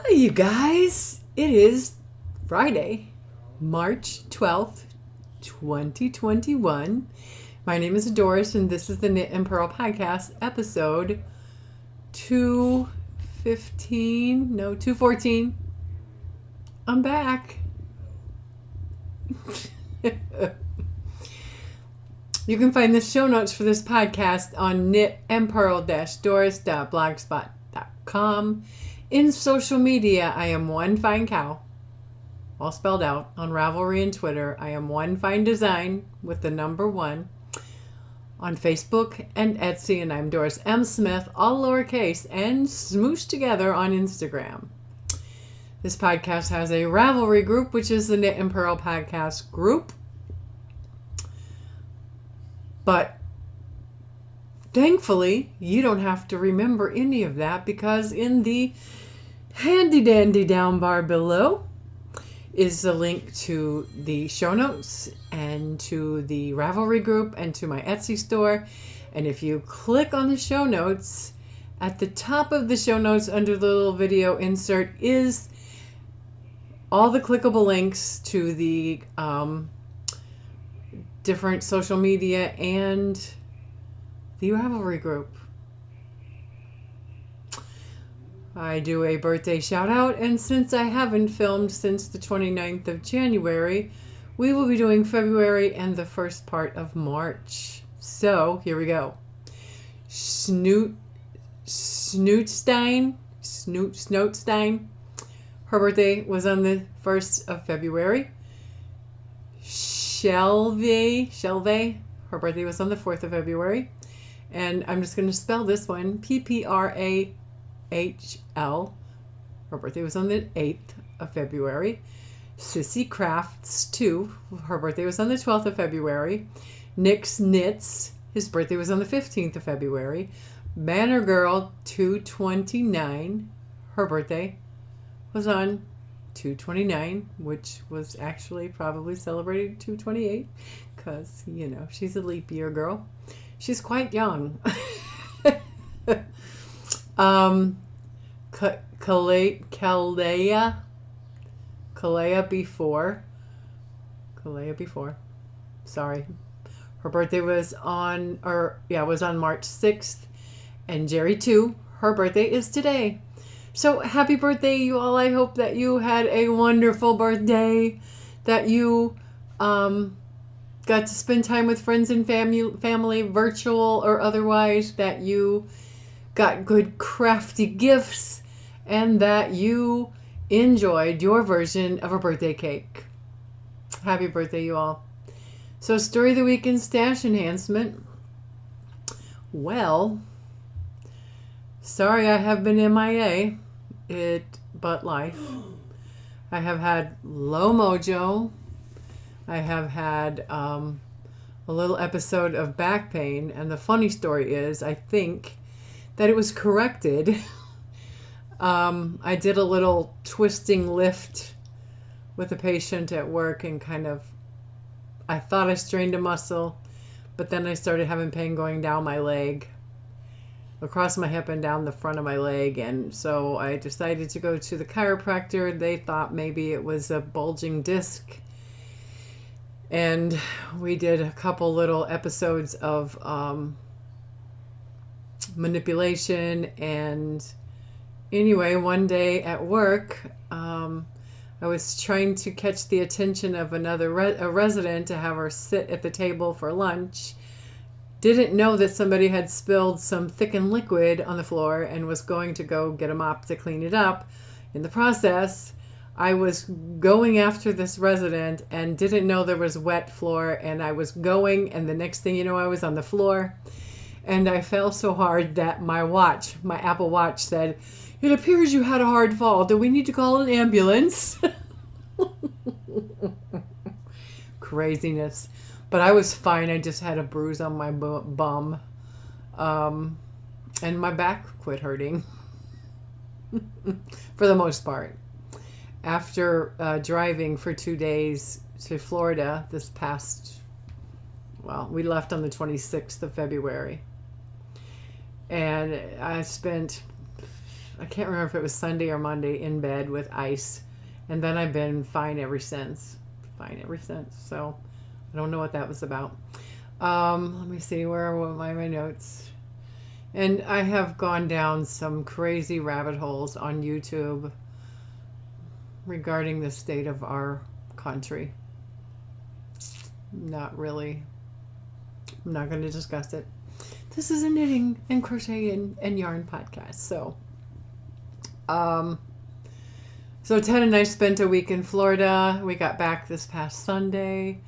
Hi, you guys. It is Friday, March 12th, 2021. My name is Doris, and this is the Knit and Pearl Podcast, episode 214. I'm back. You can find the show notes for this podcast on knitandpearl-doris.blogspot.com. In social media, I am One Fine Cow, all spelled out. On Ravelry and Twitter, I am One Fine Design with the number 1. On Facebook and Etsy, and I'm Doris M. Smith, all lowercase, and smooshed together on Instagram. This podcast has a Ravelry group, which is the Knit and Pearl Podcast group. But thankfully, you don't have to remember any of that, because in the handy dandy down bar below is the link to the show notes and to the Ravelry group and to my Etsy store. And if you click on the show notes, at the top of the show notes under the little video insert is all the clickable links to the different social media and the Ravelry group. I do a birthday shout out, and since I haven't filmed since the 29th of January, we will be doing February and the first part of March. So here we go. Snotestein. Her birthday was on the 1st of February. Shelve, her birthday was on the 4th of February. And I'm just going to spell this one, Pprahl. Her birthday was on the 8th of February. Sissy Crafts 2, her birthday was on the 12th of February. Nick's Knits, his birthday was on the 15th of February. Banner Girl 229, her birthday was on 229, which was actually probably celebrating 228 because, she's a leap year girl. She's quite young. Kalea before. Sorry. Her birthday was on March 6th. And Jerry 2, her birthday is today. So happy birthday, you all. I hope that you had a wonderful birthday, that you got to spend time with friends and family, virtual or otherwise, that you got good crafty gifts, and that you enjoyed your version of a birthday cake. Happy birthday, you all. So, story of the week and stash enhancement. Well, sorry I have been MIA, but life. I have had low mojo. I have had a little episode of back pain, and the funny story is, I think that it was corrected. I did a little twisting lift with a patient at work, and I thought I strained a muscle, but then I started having pain going down my leg, across my hip and down the front of my leg, and so I decided to go to the chiropractor. They thought maybe it was a bulging disc, and we did a couple little episodes of manipulation. And anyway, one day at work, I was trying to catch the attention of a resident to have her sit at the table for lunch. Didn't know that somebody had spilled some thickened liquid on the floor and was going to go get a mop to clean it up. In the process, I was going after this resident and didn't know there was wet floor, and I was going, and the next thing you know, I was on the floor, and I fell so hard that my Apple Watch said, "It appears you had a hard fall. Do we need to call an ambulance?" Craziness. But I was fine. I just had a bruise on my bum. And my back quit hurting. For the most part. After driving for 2 days to Florida this past, we left on the 26th of February. And I spent I can't remember if it was Sunday or Monday, in bed with ice. And then I've been fine ever since. So I don't know what that was about. Let me see, where are my notes? And I have gone down some crazy rabbit holes on YouTube regarding the state of our country. Not really. I'm not going to discuss it. This is a knitting and crochet and yarn podcast. So Ted and I spent a week in Florida. We got back this past Sunday.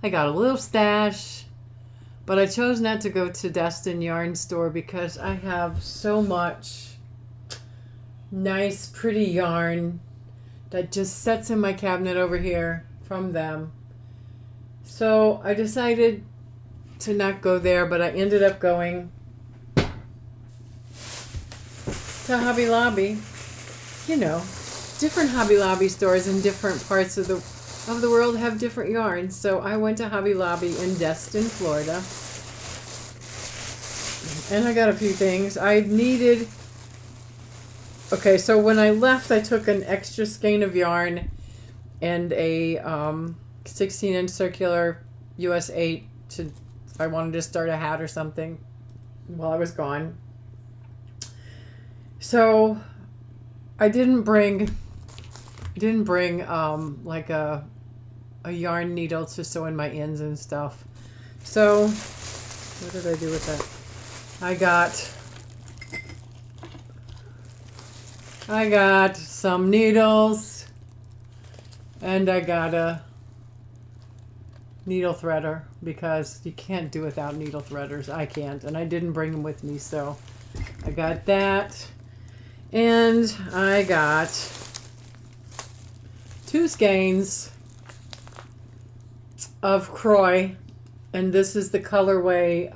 I got a little stash, but I chose not to go to Destin Yarn Store because I have so much nice, pretty yarn that just sits in my cabinet over here from them. So I decided to not go there, but I ended up going to Hobby Lobby. You know, different Hobby Lobby stores in different parts of the world have different yarns. So I went to Hobby Lobby in Destin, Florida. And I got a few things. I needed... Okay, so when I left, I took an extra skein of yarn and a 16-inch circular US 8 to, if I wanted to start a hat or something while I was gone. So I didn't bring like a yarn needle to sew in my ends and stuff. So what did I do with that? I got some needles, and I got a needle threader because you can't do without needle threaders. I can't, and I didn't bring them with me, so I got that. And I got 2 skeins of Croy, and this is the colorway,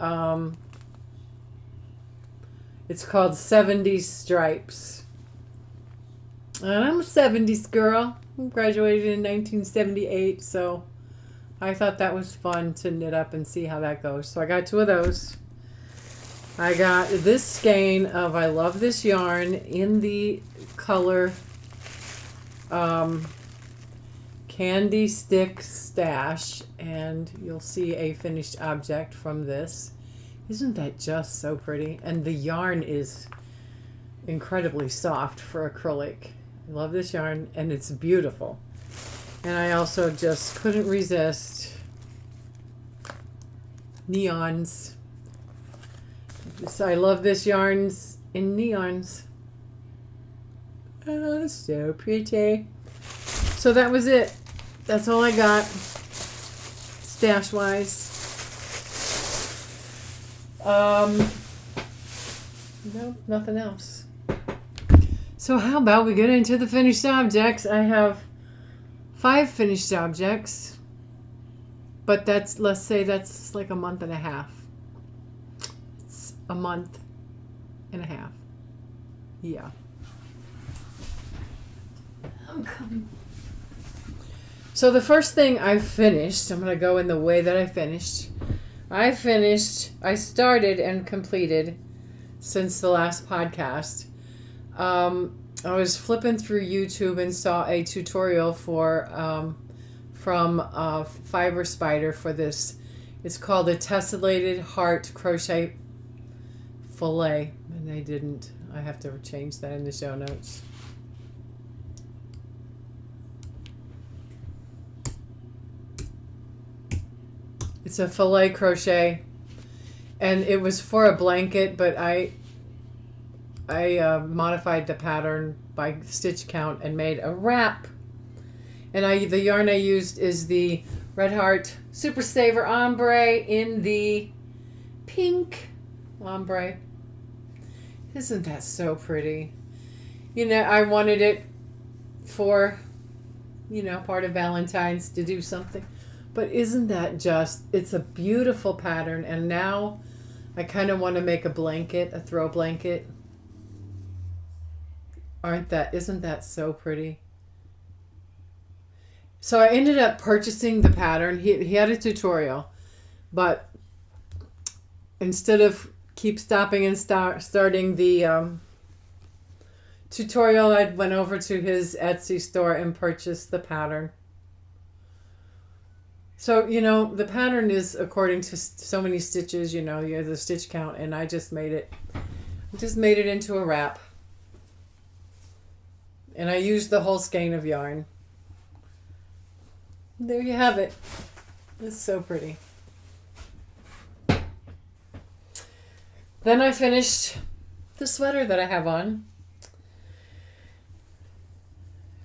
it's called 70s Stripes. And I'm a 70s girl. I graduated in 1978, so I thought that was fun to knit up and see how that goes. So I got 2 of those. I got this skein of I Love This Yarn in the color Candy Stick Stash, and you'll see a finished object from this. Isn't that just so pretty? And the yarn is incredibly soft for acrylic. I love this yarn, and it's beautiful. And I also just couldn't resist neons. So I love this yarns in neons. Oh, so pretty. So that was it. That's all I got, stash wise. No, nothing else. So how about we get into the finished objects? I have 5 finished objects, but let's say that's like a month and a half. It's a month and a half. Yeah. I'm coming. So the first thing I finished, I'm going to go in the way that I finished. I started and completed since the last podcast. I was flipping through YouTube and saw a tutorial from Fiber Spider for this. It's called a Tessellated Heart Crochet Fillet. And I have to change that in the show notes. It's a fillet crochet, and it was for a blanket, but I modified the pattern by stitch count and made a wrap. And the yarn I used is the Red Heart Super Saver Ombre in the pink ombre. Isn't that so pretty? You know, I wanted it for, part of Valentine's to do something. But isn't that it's a beautiful pattern. And now I kind of want to make a blanket, a throw blanket. Isn't that so pretty? So I ended up purchasing the pattern. He had a tutorial, but instead of keep stopping and starting the tutorial, I went over to his Etsy store and purchased the pattern. So, the pattern is according to so many stitches, you have the stitch count, and I just made it into a wrap. And I used the whole skein of yarn. There you have it. It's so pretty. Then I finished the sweater that I have on,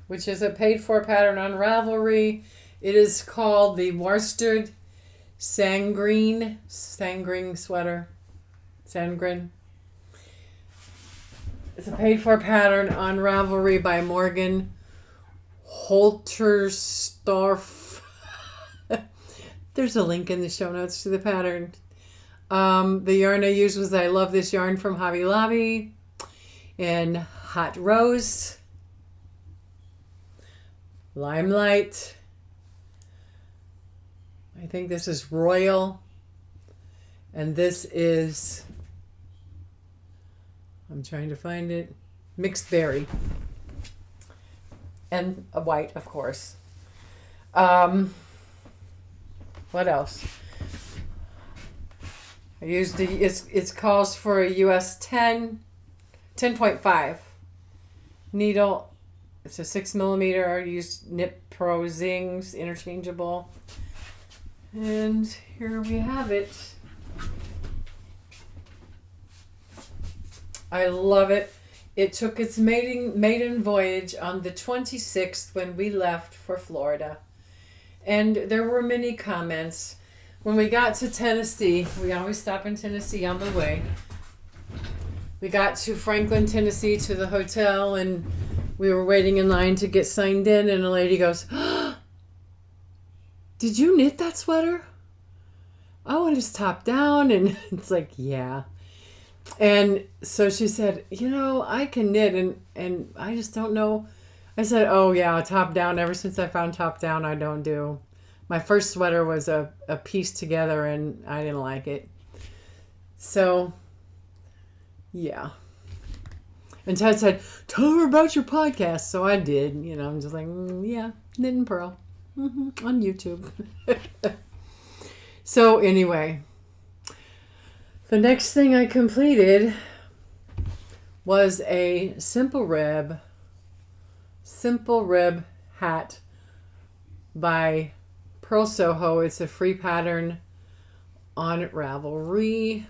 which is a paid-for pattern on Ravelry. It is called the worsted Sangrin sweater. Sangrin. It's a paid-for pattern on Ravelry by Morgan Holterstorff. There's a link in the show notes to the pattern. The yarn I used was I Love This Yarn from Hobby Lobby in Hot Rose, Limelight. I think this is Royal. And this is, I'm trying to find it, Mixed Berry. And a white, of course. What else? I used it calls for a US 10.5 needle. It's a 6mm. I used Knit Pro Zings interchangeable. And here we have it. I love it. It took its maiden voyage on the 26th when we left for Florida. And there were many comments. When we got to Tennessee, we always stop in Tennessee on the way. We got to Franklin, Tennessee to the hotel, and we were waiting in line to get signed in, and a lady goes, "Did you knit that sweater?" Oh, and it's top down, and it's like, yeah. And so she said, I can knit, and I just don't know. I said, oh, yeah, top down. Ever since I found top down, I don't do. My first sweater was a piece together, and I didn't like it. So, yeah. And Ted said, tell her about your podcast. So I did. I'm just like, yeah, Knit and Purl on YouTube. So anyway, the next thing I completed was a simple rib hat by Purl Soho. It's a free pattern on Ravelry.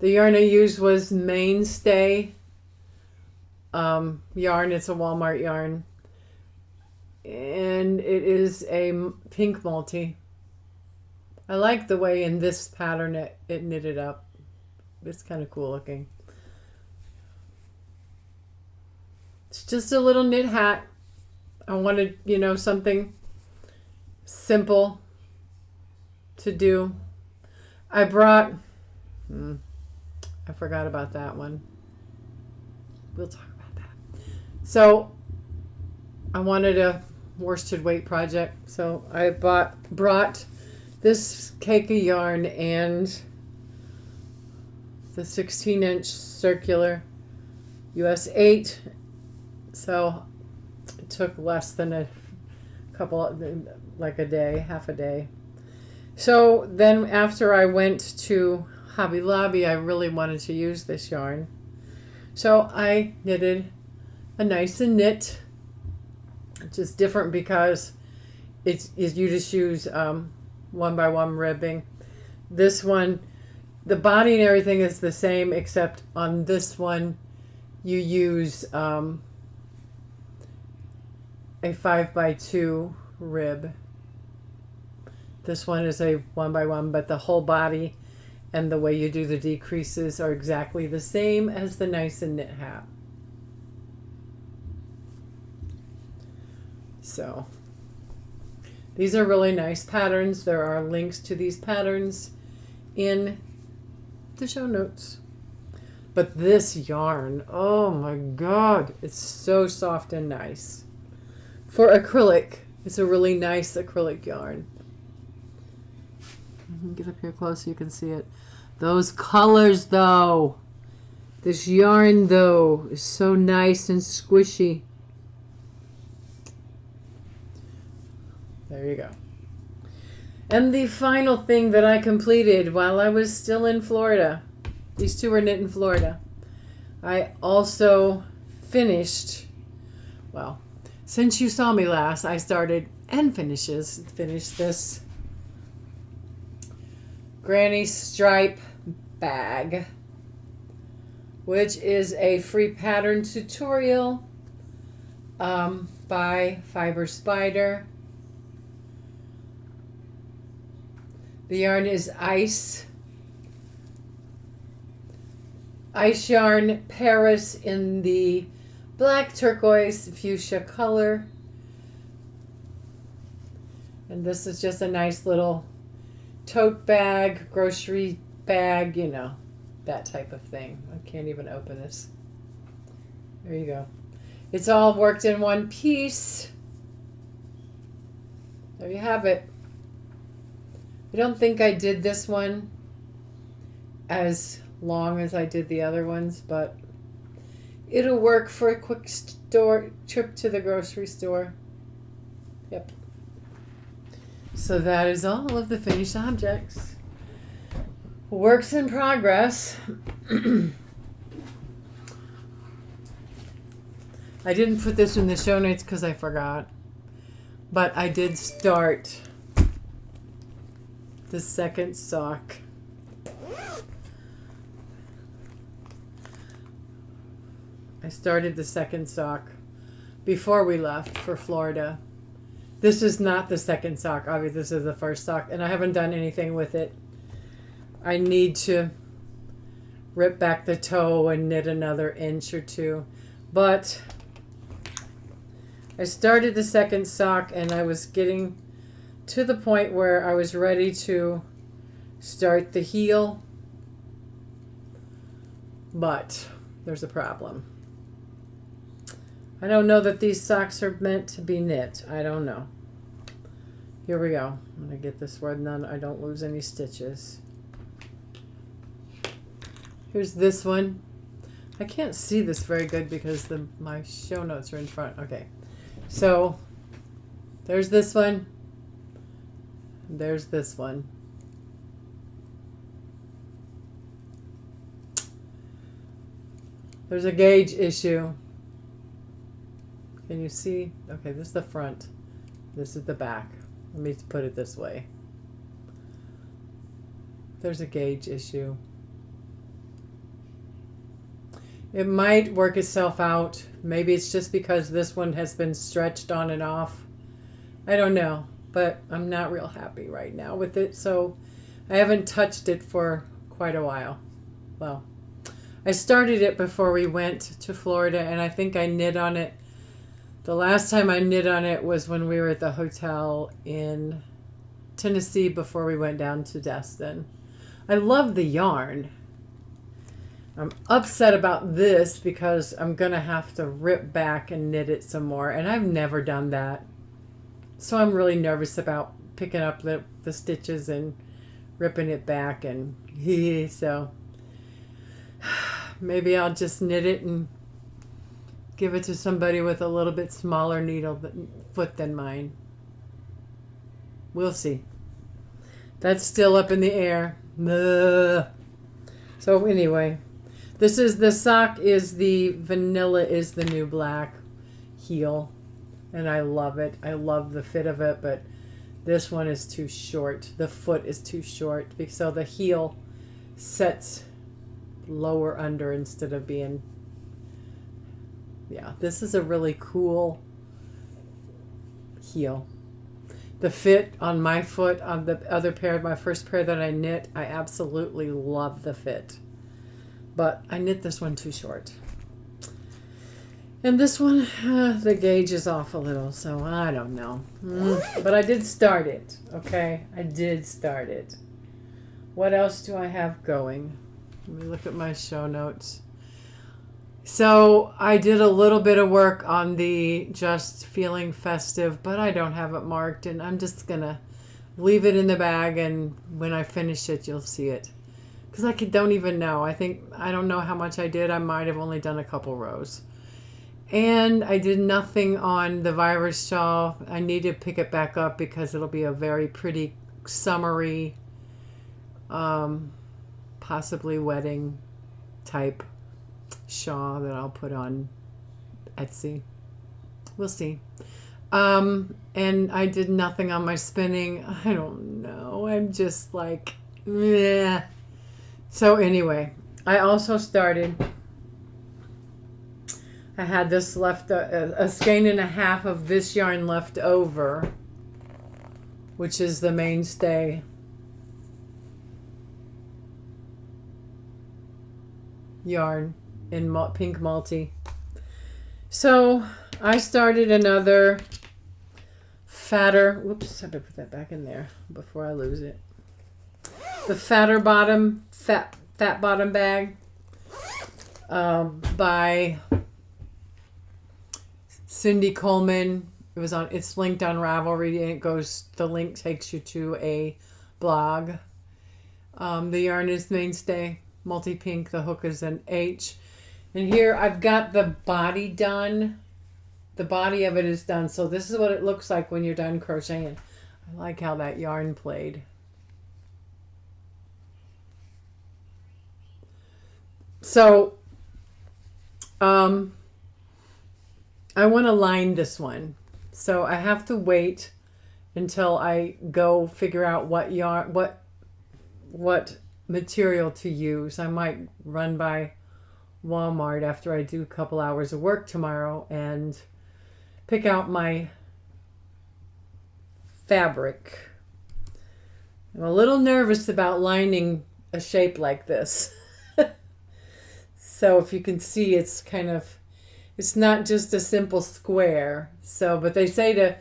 The yarn I used was Mainstay yarn. It's a Walmart yarn. And it is a pink multi. I like the way in this pattern it knitted up. It's kind of cool looking. It's just a little knit hat. I wanted, something simple to do. I brought, I forgot about that one. We'll talk about that. So I wanted a worsted weight project. So I brought this cake of yarn and the 16-inch circular US 8. So it took less than a couple, like a day, half a day. So then after I went to Hobby Lobby, I really wanted to use this yarn. So I knitted a nice and knit, which is different because you just use 1x1 ribbing. This one, the body and everything is the same, except on this one you use a 5x2 rib. This one is a 1x1, but the whole body and the way you do the decreases are exactly the same as the nice and knit hat. So these are really nice patterns. There are links to these patterns in the show notes. But this yarn, oh my God, it's so soft and nice. For acrylic, it's a really nice acrylic yarn. Get up here close so you can see it. Those colors though, This yarn, though, is so nice and squishy. There you go. And the final thing that I completed while I was still in Florida, these two were knit in Florida, I also finished, well, since you saw me last, I started and finished this granny stripe bag, which is a free pattern tutorial by Fiber Spider. The yarn is ice yarn Paris in the black turquoise fuchsia color. And this is just a nice little tote bag, grocery bag, you know, that type of thing. I can't even open this. There you go. It's all worked in one piece. There you have it. I don't think I did this one as long as I did the other ones, but it'll work for a quick trip to the grocery store. Yep. So that is all of the finished objects. Works in progress. I didn't put this in the show notes because I forgot, but I did start the second sock. I started the second sock before we left for Florida. This is not the second sock. Obviously, this is the first sock, and I haven't done anything with it. I need to rip back the toe and knit another inch or two. But I started the second sock, and I was getting to the point where I was ready to start the heel. But there's a problem. I don't know that these socks are meant to be knit. I don't know. Here we go. I'm going to get this where I don't lose any stitches. Here's this one. I can't see this very good because my show notes are in front. Okay. So there's this one. There's this one. There's a gauge issue. Can you see? Okay, this is the front. This is the back. Let me put it this way. There's a gauge issue. It might work itself out. Maybe it's just because this one has been stretched on and off. I don't know, but I'm not real happy right now with it, so I haven't touched it for quite a while. Well, I started it before we went to Florida, and I think I knit on it. The last time I knit on it was when we were at the hotel in Tennessee before we went down to Destin. I love the yarn. I'm upset about this because I'm going to have to rip back and knit it some more, and I've never done that. So I'm really nervous about picking up the stitches and ripping it back, and so maybe I'll just knit it and give it to somebody with a little bit smaller foot than mine. We'll see. That's still up in the air. So anyway, the sock is the vanilla is the new black heel, and I love it. I love the fit of it, but this one is too short. The foot is too short, so the heel sets lower under instead of being, yeah, this is a really cool heel. The fit on my foot, on the other pair, my first pair that I knit, I absolutely love the fit. But I knit this one too short. And this one, the gauge is off a little, so I don't know. But I did start it, okay? I did start it. What else do I have going? Let me look at my show notes. So I did a little bit of work on the Just Feeling Festive, but I don't have it marked, and I'm just going to leave it in the bag, and when I finish it, you'll see it. because don't even know. I don't know how much I did. I might have only done a couple rows. And I did nothing on the virus shawl. I need to pick it back up because it'll be a very pretty summery, possibly wedding type shawl that I'll put on Etsy. We'll see. And I did nothing on my spinning. I don't know. I'm just like, meh. So anyway, I also started, I had this left, a skein and a half of this yarn left over, which is the mainstay. Yarn in pink multi. So I started another fatter, whoops, I better put that back in there before I lose it. The fatter bottom, fat bottom bag by Cindy Coleman. It's linked on Ravelry, and the link takes you to a blog. The yarn is mainstay, multi-pink, the hook is an H. And here I've got the body done. The body of it is done. So this is what it looks like when you're done crocheting. I like how that yarn played. So, I want to line this one. So I have to wait until I go figure out what yarn, what material to use. I might run by Walmart after I do a couple hours of work tomorrow and pick out my fabric. I'm a little nervous about lining a shape like this. So if you can see, it's not just a simple square. So, but they say to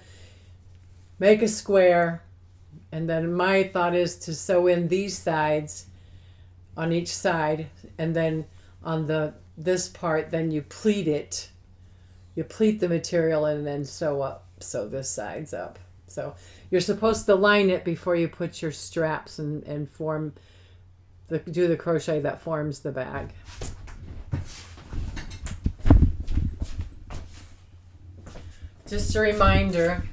make a square, and then my thought is to sew in these sides on each side, and then on this part, then you pleat it. You pleat the material and then sew this side's up. So you're supposed to line it before you put your straps and do the crochet that forms the bag. Just a reminder,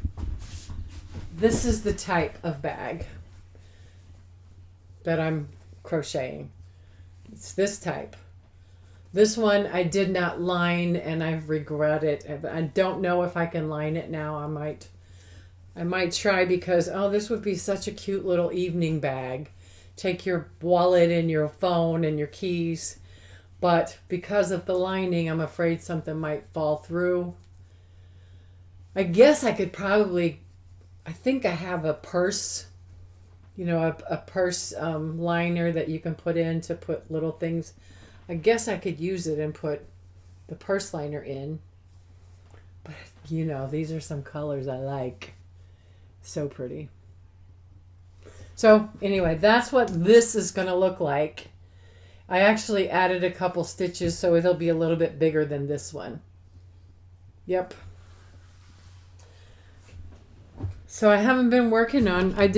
this is the type of bag that I'm crocheting. It's this type. This one I did not line, and I regret it. I don't know if I can line it now. I might try, because this would be such a cute little evening bag. Take your wallet and your phone and your keys. But because of the lining, I'm afraid something might fall through. I guess I could probably, I think I have a purse, a purse liner that you can put in to put little things. I guess I could use it and put the purse liner in. But, these are some colors I like. So pretty. So anyway, that's what this is going to look like. I actually added a couple stitches, so it'll be a little bit bigger than this one. Yep. So I haven't been working on, I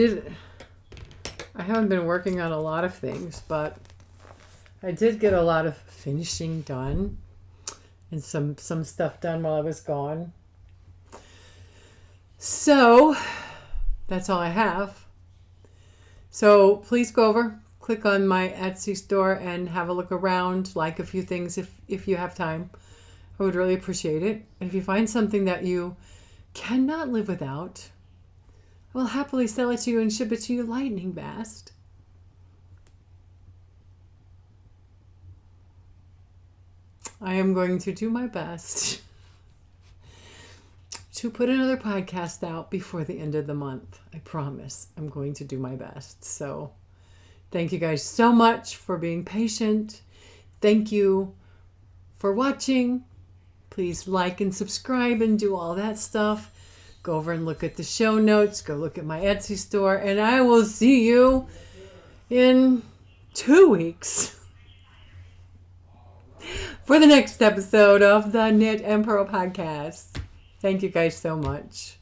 haven't been working on a lot of things, but I did get a lot of finishing done and some stuff done while I was gone. So that's all I have. So please go over, click on my Etsy store and have a look around, like a few things if you have time. I would really appreciate it. And if you find something that you cannot live without, I will happily sell it to you and ship it to you lightning fast. I am going to do my best to put another podcast out before the end of the month. I promise I'm going to do my best. So thank you guys so much for being patient. Thank you for watching. Please like and subscribe and do all that stuff. Go over and look at the show notes. Go look at my Etsy store. And I will see you in 2 weeks for the next episode of the Knit and Purl podcast. Thank you guys so much.